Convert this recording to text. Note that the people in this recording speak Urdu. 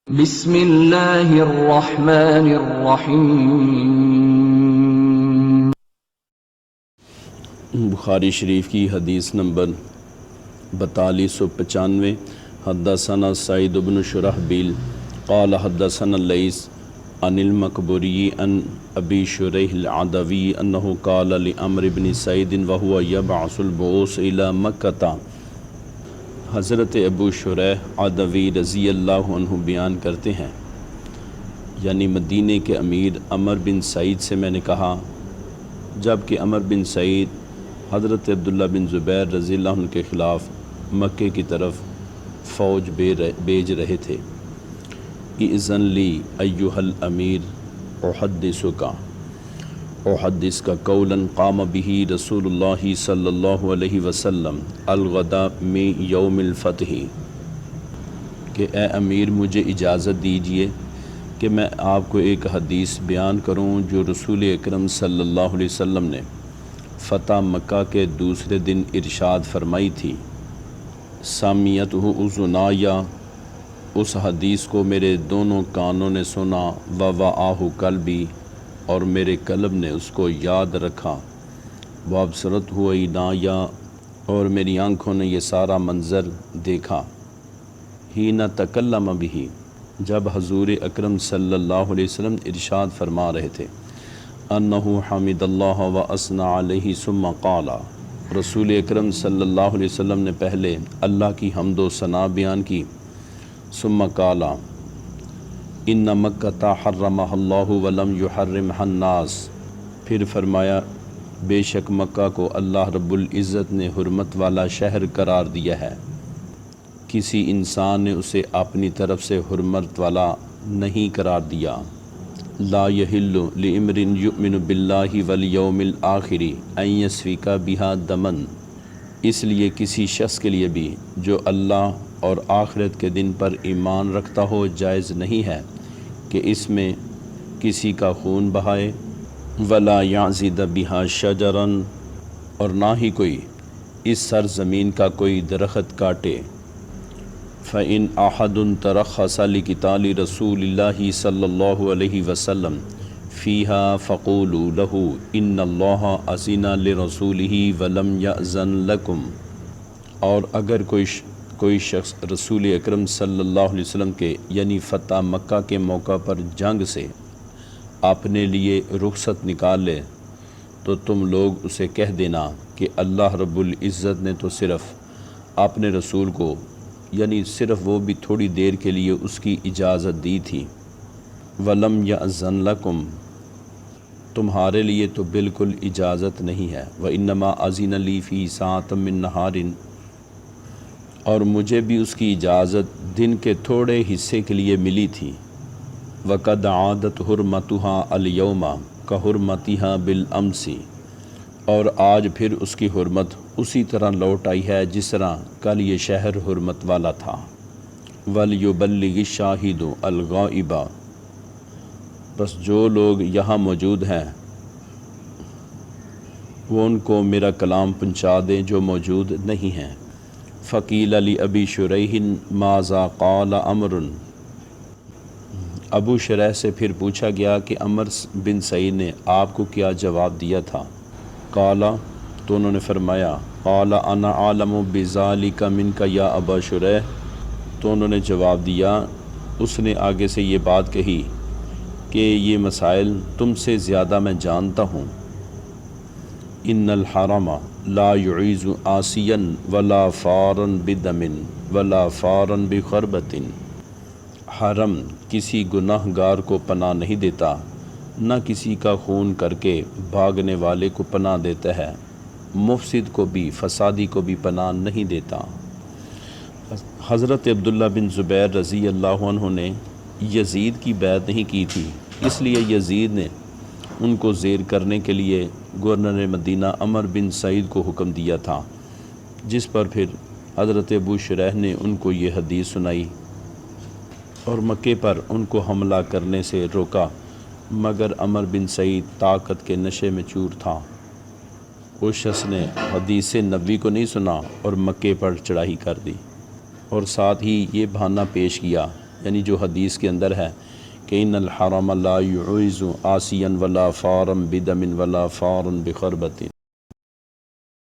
بسم اللہ الرحمن الرحیم۔ بخاری شریف کی حدیث نمبر 4295۔ حدثنا سعید بن شرحبیل قال حدثنا اللیث عن المقبوری عن ابی شریح العدوی انہ قال لعمر بن سعید وهو یبعث البعوث الى مکہ۔ حضرت ابو شریح عدوی رضی اللہ عنہ بیان کرتے ہیں، یعنی مدینے کے امیر عمر بن سعید سے میں نے کہا جب کہ عمر بن سعید حضرت عبداللہ بن زبیر رضی اللہ عنہ کے خلاف مکے کی طرف فوج بھیج رہے تھے کہ اذن لی ایہا الامیر احدث کا قولا قام به رسول اللہ صلی اللہ علیہ وسلم الغدا من یوم الفتح، کہ اے امیر مجھے اجازت دیجئے کہ میں آپ کو ایک حدیث بیان کروں جو رسول اکرم صلی اللہ علیہ وسلم نے فتح مکہ کے دوسرے دن ارشاد فرمائی تھی۔ سامیتہ اذنایا، اس حدیث کو میرے دونوں کانوں نے سنا، ووعاہ قلبی، اور میرے قلب نے اس کو یاد رکھا، وابصرتہ عینایا، اور میری آنکھوں نے یہ سارا منظر دیکھا۔ حین تکلم بہ، جب حضور اکرم صلی اللہ علیہ وسلم ارشاد فرما رہے تھے، انہ حمد اللہ و اثنى علیہ ثم قال، رسول اکرم صلی اللہ علیہ وسلم نے پہلے اللہ کی حمد و ثنا بیان کی، ثم قال ان مکہ حرمہ اللہ ولم یحرمها الناس، پھر فرمایا بے شک مکہ کو اللہ رب العزت نے حرمت والا شہر قرار دیا ہے، کسی انسان نے اسے اپنی طرف سے حرمت والا نہیں قرار دیا۔ لا یحل لامرٍ یؤمن باللہ والیوم الآخر ان یسفک بہا دما، اس لیے کسی شخص کے لیے بھی جو اللہ اور آخرت کے دن پر ایمان رکھتا ہو جائز نہیں ہے کہ اس میں کسی کا خون بہائے، ولا یعضد بہا شجرا، اور نہ ہی کوئی اس سرزمین کا کوئی درخت کاٹے۔ فإن أحد ترخص لقتال رسول اللہ صلی اللہ علیہ وسلم فیہا فقولوا له ان اللہ أذن لرسولہ ولم یأذن لکم، اور اگر کوئی شخص رسول اکرم صلی اللہ علیہ وسلم کے یعنی فتح مکہ کے موقع پر جنگ سے اپنے لیے رخصت نکال لے تو تم لوگ اسے کہہ دینا کہ اللہ رب العزت نے تو صرف اپنے رسول کو، یعنی صرف وہ بھی تھوڑی دیر کے لیے اس کی اجازت دی تھی، وَلَمْ يَأْذَنْ لَكُمْ، تمہارے لیے تو بالکل اجازت نہیں ہے، وَإِنَّمَا أَذِنَ لِي فِي سَاعَةٍ مِّن نَّهَارٍ، اور مجھے بھی اس کی اجازت دن کے تھوڑے حصے کے لیے ملی تھی، وَقَدْ عَادَتْ حُرْمَتُهَا الْيَوْمَ كَحُرْمَتِهَا بِالْأَمْسِ، اور آج پھر اس کی حرمت اسی طرح لوٹ آئی ہے جس طرح کل یہ شہر حرمت والا تھا۔ وَلْيُبَلِّغِ الشَّاهِدُ الْغَائِبَ، بس جو لوگ یہاں موجود ہیں وہ ان کو میرا کلام پہنچا دیں جو موجود نہیں ہیں۔ فَقِيلَ لِأَبِي شُرَيْحٍ مَاذَا قَالَ عَمْرٌ، ابو شریح سے پھر پوچھا گیا کہ عمر بن سعید نے آپ کو کیا جواب دیا تھا؟ قال، تو انہوں نے فرمایا، قال انا عالم بذالک منک یا ابا شریح، تو انہوں نے جواب دیا، اس نے آگے سے یہ بات کہی کہ یہ مسائل تم سے زیادہ میں جانتا ہوں۔ ان الحرم لا يعیز عاصیا ولا فارا بدم ولا فارا بخربۃ، حرم کسی گناہ گار کو پناہ نہیں دیتا، نہ کسی کا خون کر کے بھاگنے والے کو پناہ دیتا ہے، مفسد کو بھی فسادی کو بھی پناہ نہیں دیتا۔ حضرت عبداللہ بن زبیر رضی اللہ عنہ نے یزید کی بیعت نہیں کی تھی، اس لیے یزید نے ان کو زیر کرنے کے لیے گورنر مدینہ عمر بن سعید کو حکم دیا تھا، جس پر پھر حضرت ابو شریح نے ان کو یہ حدیث سنائی اور مکے پر ان کو حملہ کرنے سے روکا، مگر عمر بن سعید طاقت کے نشے میں چور تھا۔ اس شخص نے حدیث نبوی کو نہیں سنا اور مکے پر چڑھائی کر دی، اور ساتھ ہی یہ بہانہ پیش کیا یعنی جو حدیث کے اندر ہے کہ ان الحرم لا يعوز آسیا ولا فارم بدم ولا فار بخربت.